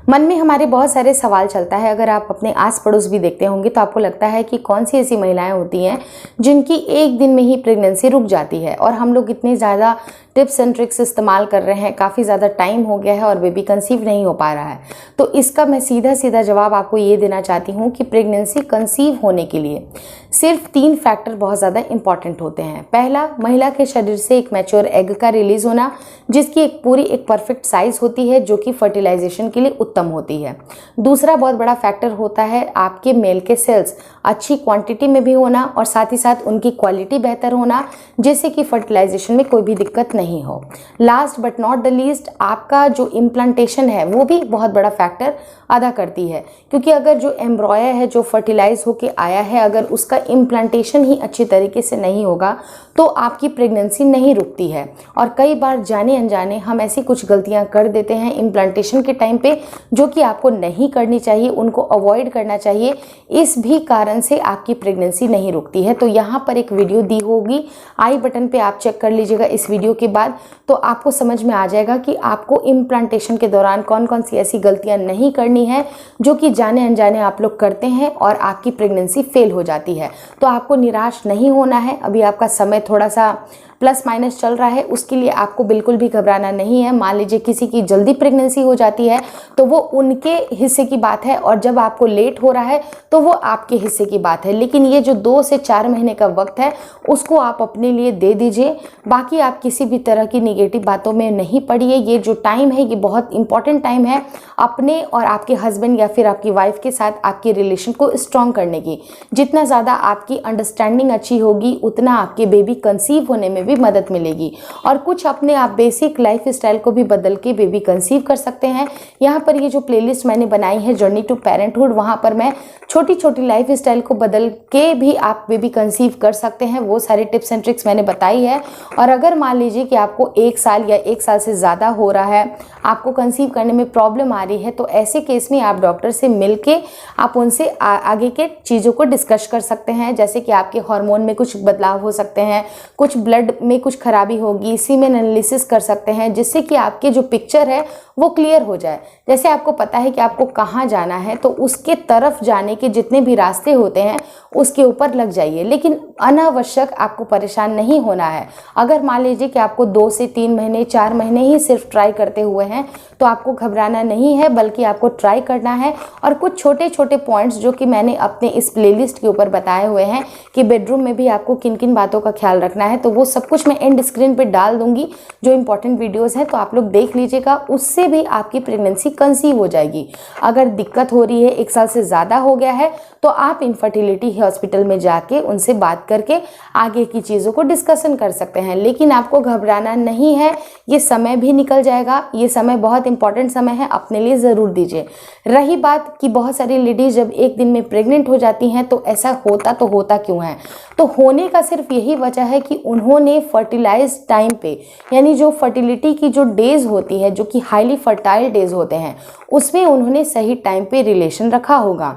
मन में हमारे बहुत सारे सवाल चलता है। अगर आप अपने आस पड़ोस भी देखते होंगे तो आपको लगता है कि कौन सी ऐसी महिलाएं होती हैं जिनकी एक दिन में ही प्रेगनेंसी रुक जाती है, और हम लोग इतने ज़्यादा टिप्स एंड ट्रिक्स इस्तेमाल कर रहे हैं, काफ़ी ज़्यादा टाइम हो गया है और बेबी कंसीव नहीं हो पा रहा है। तो इसका मैं सीधा सीधा जवाब आपको ये देना चाहती हूँ कि प्रेगनेंसी कंसीव होने के लिए सिर्फ 3 फैक्टर बहुत ज़्यादा इंपॉर्टेंट होते हैं। पहला, महिला के शरीर से एक मैच्योर एग का रिलीज होना, जिसकी एक परफेक्ट साइज होती है, जो कि फर्टिलाइजेशन के लिए उत्तम होती है। दूसरा बहुत बड़ा फैक्टर होता है आपके मेल के सेल्स अच्छी क्वांटिटी में भी होना और साथ ही साथ उनकी क्वालिटी बेहतर होना, जिससे कि फर्टिलाइजेशन में कोई भी दिक्कत नहीं हो। Last but not the least, आपका जो इम्प्लांटेशन है वो भी बहुत बड़ा फैक्टर अदा करती है, क्योंकि अगर जो एम्ब्रॉय है जो फर्टिलाइज होके आया है, अगर उसका इम्प्लांटेशन ही अच्छी तरीके से नहीं होगा तो आपकी प्रेगनेंसी नहीं रुकती है। और कई बार जाने अनजाने हम ऐसी कुछ गलतियां कर देते हैं इम्प्लांटेशन के टाइम पे, जो कि आपको नहीं करनी चाहिए, उनको अवॉइड करना चाहिए। इस भी कारण से आपकी प्रेगनेंसी नहीं रुकती है। तो यहाँ पर एक वीडियो दी होगी, आई बटन पे आप चेक कर लीजिएगा इस वीडियो के बाद, तो आपको समझ में आ जाएगा कि आपको इम्प्लांटेशन के दौरान कौन कौन सी ऐसी गलतियां नहीं करनी है जो कि जाने अनजाने आप लोग करते हैं और आपकी प्रेगनेंसी फेल हो जाती है। तो आपको निराश नहीं होना है। अभी आपका समय थोड़ा सा प्लस माइनस चल रहा है, उसके लिए आपको बिल्कुल भी घबराना नहीं है। मान लीजिए किसी की जल्दी प्रेगनेंसी हो जाती है तो वो उनके हिस्से की बात है, और जब आपको लेट हो रहा है तो वो आपके हिस्से की बात है। लेकिन ये जो 2 से 4 महीने का वक्त है उसको आप अपने लिए दे दीजिए। बाकी आप किसी भी तरह की निगेटिव बातों में नहीं पड़िए। ये जो टाइम है ये बहुत इंपॉर्टेंट टाइम है अपने और आपके हस्बैंड या फिर आपकी वाइफ के साथ आपके रिलेशन को स्ट्रॉन्ग करने की। जितना ज़्यादा आपकी अंडरस्टैंडिंग अच्छी होगी उतना आपके बेबी कंसीव होने में भी मदद मिलेगी। और कुछ अपने आप बेसिक लाइफ स्टाइल को भी बदल के बेबी कंसीव कर सकते हैं। यहाँ पर ये जो प्लेलिस्ट मैंने बनाई है जर्नी टू पेरेंटहुड, वहाँ पर मैं छोटी छोटी लाइफ स्टाइल को बदल के भी आप बेबी कंसीव कर सकते हैं, वो सारे टिप्स एंड ट्रिक्स मैंने बताई है। और अगर मान लीजिए कि आपको 1 साल या 1 साल से ज़्यादा हो रहा है, आपको कंसीव करने में प्रॉब्लम आ रही है, तो ऐसे केस में आप डॉक्टर से मिल के आप उनसे आगे के चीज़ों को डिस्कस कर सकते हैं। जैसे कि आपके हार्मोन में कुछ बदलाव हो सकते हैं, कुछ ब्लड में कुछ खराबी होगी, सीमेन एनालिसिस कर सकते हैं, जिससे कि आपके जो पिक्चर है वो क्लियर हो जाए। जैसे आपको पता है कि आपको कहाँ जाना है तो उसके तरफ जाने के जितने भी रास्ते होते हैं उसके ऊपर लग जाइए, लेकिन अनावश्यक आपको परेशान नहीं होना है। अगर मान लीजिए कि आपको 2 से 3 महीने 4 महीने ही सिर्फ ट्राई करते हुए हैं तो आपको घबराना नहीं है, बल्कि आपको ट्राई करना है। और कुछ छोटे छोटे पॉइंट्स जो कि मैंने अपने इस प्लेलिस्ट के ऊपर बताए हुए हैं कि बेडरूम में भी आपको किन किन बातों का ख्याल रखना है, तो वो सब कुछ मैं एंड स्क्रीन पे डाल दूंगी, जो इंपॉर्टेंट वीडियोस हैं, तो आप लोग देख लीजिएगा। उससे भी आपकी प्रेगनेंसी कंसीव हो जाएगी। अगर दिक्कत हो रही है, 1 साल से ज़्यादा हो गया है, तो आप इनफर्टिलिटी हॉस्पिटल में जाके उनसे बात करके आगे की चीज़ों को डिस्कशन कर सकते हैं। लेकिन आपको घबराना नहीं है, ये समय भी निकल जाएगा। ये समय बहुत इंपॉर्टेंट समय है, अपने लिए ज़रूर दीजिए। रही बात कि बहुत सारी लेडीज जब एक दिन में प्रेग्नेंट हो जाती हैं तो ऐसा होता क्यों है, तो होने का सिर्फ यही वजह है कि उन्होंने फर्टिलाइज टाइम पे, यानी जो फर्टिलिटी की जो डेज होती है, जो कि हाईली फर्टाइल डेज होते हैं, उसमें उन्होंने सही टाइम पे रिलेशन रखा होगा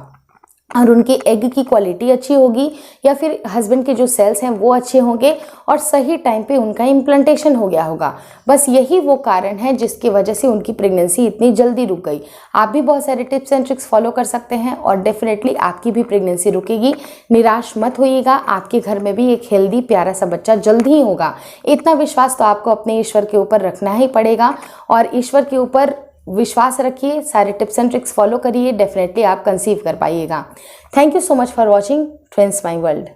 और उनके एग की क्वालिटी अच्छी होगी, या फिर हस्बैंड के जो सेल्स हैं वो अच्छे होंगे और सही टाइम पे उनका इम्प्लांटेशन हो गया होगा। बस यही वो कारण है जिसकी वजह से उनकी प्रेगनेंसी इतनी जल्दी रुक गई। आप भी बहुत सारे टिप्स एंड ट्रिक्स फॉलो कर सकते हैं और डेफिनेटली आपकी भी प्रेगनेंसी रुकेगी। निराश मत होइएगा, आपके घर में भी एक हेल्दी प्यारा सा बच्चा जल्द ही होगा। इतना विश्वास तो आपको अपने ईश्वर के ऊपर रखना ही पड़ेगा, और ईश्वर के ऊपर विश्वास रखिए, सारे टिप्स एंड ट्रिक्स फॉलो करिए, डेफिनेटली आप कंसीव कर पाइएगा। Thank you so much for watching twins my world.